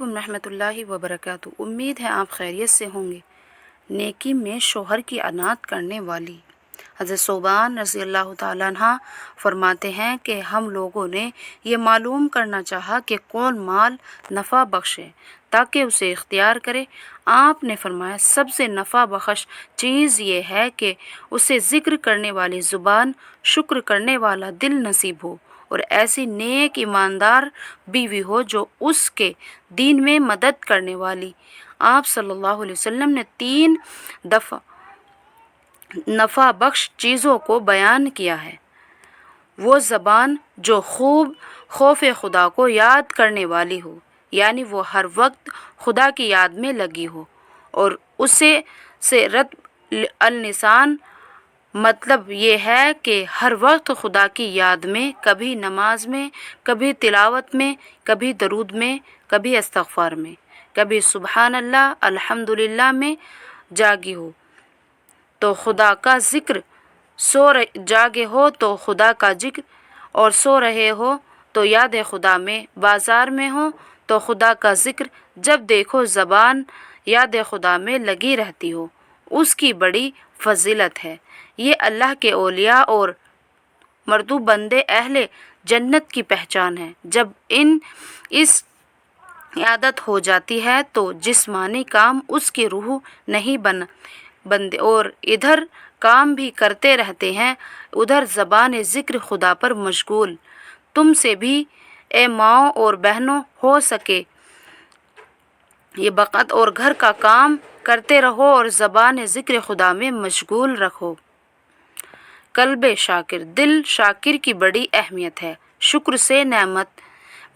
علیکم رحمۃ اللہ وبرکاتہ۔ امید ہے آپ خیریت سے ہوں گے۔ نیکی میں شوہر کی اطاعت کرنے والی حضرت ثوبان رضی اللہ تعالیٰ عنہ فرماتے ہیں کہ ہم لوگوں نے یہ معلوم کرنا چاہا کہ کون مال نفع بخشے تاکہ اسے اختیار کرے۔ آپ نے فرمایا سب سے نفع بخش چیز یہ ہے کہ اسے ذکر کرنے والی زبان، شکر کرنے والا دل نصیب ہو اور ایسی نیک ایماندار بیوی ہو جو اس کے دین میں مدد کرنے والی۔ آپ صلی اللہ علیہ وسلم نے 3 دفعہ نفع بخش چیزوں کو بیان کیا ہے۔ وہ زبان جو خوب خوف خدا کو یاد کرنے والی ہو، یعنی وہ ہر وقت خدا کی یاد میں لگی ہو، اور اسے سے رطب اللسان مطلب یہ ہے کہ ہر وقت خدا کی یاد میں، کبھی نماز میں، کبھی تلاوت میں، کبھی درود میں، کبھی استغفار میں، کبھی سبحان اللہ الحمدللہ میں جاگی ہو تو خدا کا ذکر، جاگے ہو تو خدا کا ذکر، اور سو رہے ہو تو یاد خدا میں، بازار میں ہو تو خدا کا ذکر، جب دیکھو زبان یاد خدا میں لگی رہتی ہو، اس کی بڑی فضیلت ہے۔ یہ اللہ کے اولیاء اور مرتوب بندے اہل جنت کی پہچان ہے۔ جب اس عادت ہو جاتی ہے تو جسمانی کام اس کی روح نہیں بندے اور ادھر کام بھی کرتے رہتے ہیں، ادھر زبان ذکر خدا پر مشغول۔ تم سے بھی اے ماؤں اور بہنوں ہو سکے یہ بقت اور گھر کا کام کرتے رہو اور زبان ذکر خدا میں مشغول رکھو۔ قلب شاکر، دل شاکر کی بڑی اہمیت ہے۔ شکر سے نعمت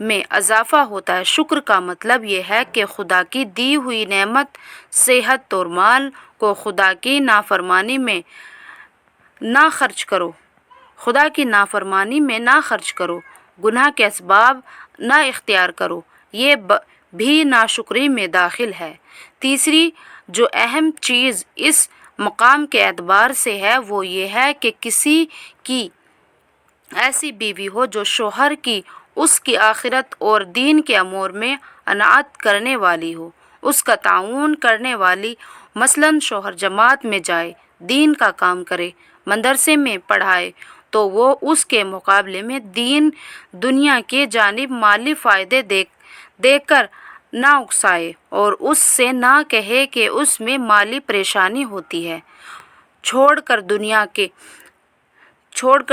میں اضافہ ہوتا ہے۔ شکر کا مطلب یہ ہے کہ خدا کی دی ہوئی نعمت، صحت اور مال کو خدا کی نافرمانی میں نہ خرچ کرو۔ خدا کی نافرمانی میں نہ خرچ کرو، گناہ کے اسباب نہ اختیار کرو، یہ بھی ناشکری میں داخل ہے۔ تیسری جو اہم چیز اس مقام کے اعتبار سے ہے وہ یہ ہے کہ کسی کی ایسی بیوی ہو جو شوہر کی، اس کی آخرت اور دین کے امور میں اطاعت کرنے والی ہو، اس کا تعاون کرنے والی، مثلاً شوہر جماعت میں جائے، دین کا کام کرے، مدرسے میں پڑھائے تو وہ اس کے مقابلے میں دنیا کی جانب مالی فائدے دے کر نہ اکسائے اور اس سے نہ کہے کہ اس میں مالی پریشانی ہوتی ہے۔ چھوڑ کر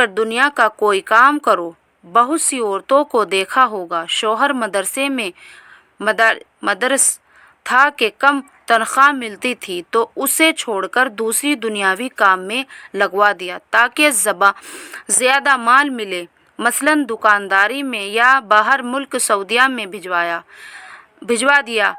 دنیا کا کوئی کام کرو۔ بہت سی عورتوں کو دیکھا ہوگا شوہر مدرسے میں مدرس تھا کہ کم تنخواہ ملتی تھی تو اسے چھوڑ کر دوسری دنیاوی کام میں لگوا دیا تاکہ زیادہ مال ملے، مثلاً دکانداری میں یا باہر ملک سعودیہ میں بھجوا دیا۔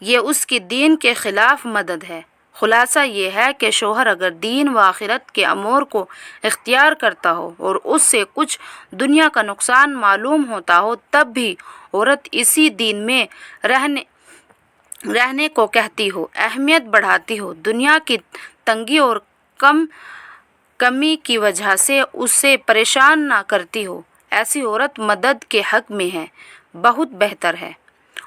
یہ اس کی دین کے خلاف مدد ہے۔ خلاصہ یہ ہے کہ شوہر اگر دین و آخرت کے امور کو اختیار کرتا ہو اور اس سے کچھ دنیا کا نقصان معلوم ہوتا ہو تب بھی عورت اسی دین میں رہنے کو کہتی ہو، اہمیت بڑھاتی ہو، دنیا کی تنگی اور کمی کی وجہ سے اسے پریشان نہ کرتی ہو، ایسی عورت مدد کے حق میں ہے، بہت بہتر ہے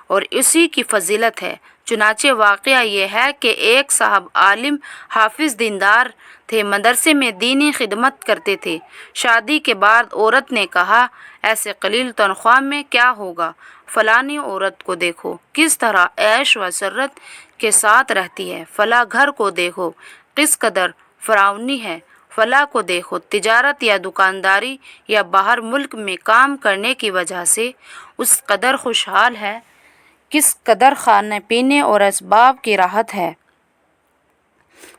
اور اسی کی فضیلت ہے۔ چنانچہ واقعہ یہ ہے کہ ایک صاحب عالم حافظ دیندار تھے، مدرسے میں دینی خدمت کرتے تھے۔ شادی کے بعد عورت نے کہا ایسے قلیل تنخواہ میں کیا ہوگا، فلانی عورت کو دیکھو کس طرح عیش و سرت کے ساتھ رہتی ہے، فلاں گھر کو دیکھو کس قدر فراوانی ہے، فلاں کو دیکھو تجارت یا دکانداری یا باہر ملک میں کام کرنے کی وجہ سے اس قدر خوشحال ہے، کس قدر کھانے پینے اور اسباب کی راحت ہے۔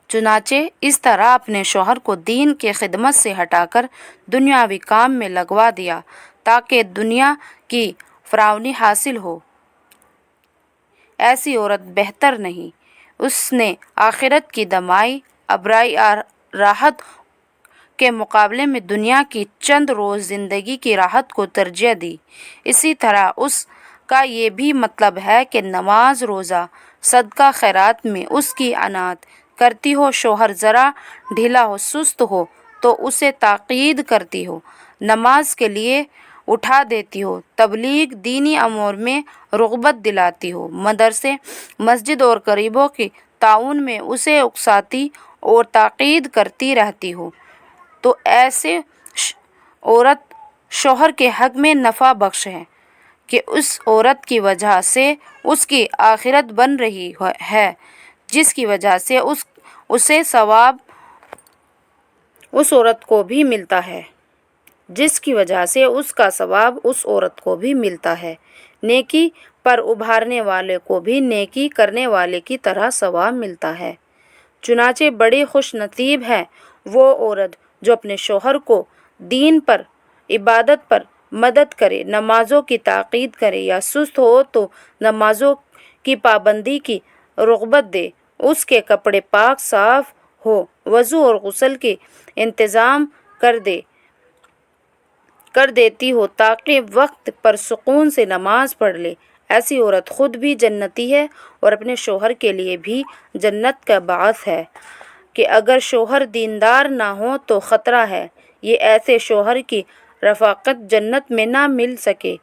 چنانچہ اس طرح اپنے شوہر کو دین کی خدمت سے ہٹا کر دنیاوی کام میں لگوا دیا تاکہ دنیا کی فراوانی حاصل ہو۔ ایسی عورت بہتر نہیں، اس نے آخرت کی دمائی ابرائی راحت کے مقابلے میں دنیا کی چند روز زندگی کی راحت کو ترجیح دی۔ اسی طرح اس کا یہ بھی مطلب ہے کہ نماز، روزہ، صدقہ خیرات میں اس کی اطاعت کرتی ہو، شوہر ذرا ڈھیلا ہو، سست ہو تو اسے تاکید کرتی ہو، نماز کے لیے اٹھا دیتی ہو، تبلیغ دینی امور میں رغبت دلاتی ہو، مدرسے، مسجد اور غریبوں کے تعاون میں اسے اکساتی اور تاکید کرتی رہتی ہو، تو ایسے عورت شوہر کے حق میں نفع بخش ہے کہ اس عورت کی وجہ سے اس کی آخرت بن رہی ہے، جس کی وجہ سے اسے ثواب اس عورت کو بھی ملتا ہے، جس کی وجہ سے اس کا ثواب اس عورت کو بھی ملتا ہے، نیکی پر ابھارنے والے کو بھی نیکی کرنے والے کی طرح ثواب ملتا ہے۔ چنانچہ بڑی خوش نصیب ہے وہ عورت جو اپنے شوہر کو دین پر، عبادت پر مدد کرے، نمازوں کی تاکید کرے، یا سست ہو تو نمازوں کی پابندی کی رغبت دے، اس کے کپڑے پاک صاف ہو، وضو اور غسل کے انتظام کر دیتی ہو تاکہ وقت پر سکون سے نماز پڑھ لے۔ ایسی عورت خود بھی جنتی ہے اور اپنے شوہر کے لیے بھی جنت کا باعث ہے کہ اگر شوہر دیندار نہ ہو تو خطرہ ہے یہ ایسے شوہر کی رفاقت جنت میں نہ مل سکے،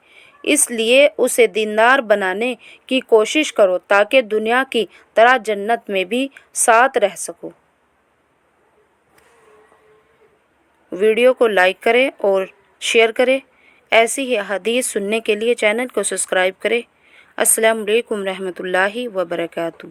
اس لیے اسے دیندار بنانے کی کوشش کرو تاکہ دنیا کی طرح جنت میں بھی ساتھ رہ سکو۔ ویڈیو کو لائک کریں اور شیئر کریں۔ ایسی ہی حدیث سننے کے لیے چینل کو سبسکرائب کریں۔ السلام علیکم رحمۃ اللہ وبرکاتہ۔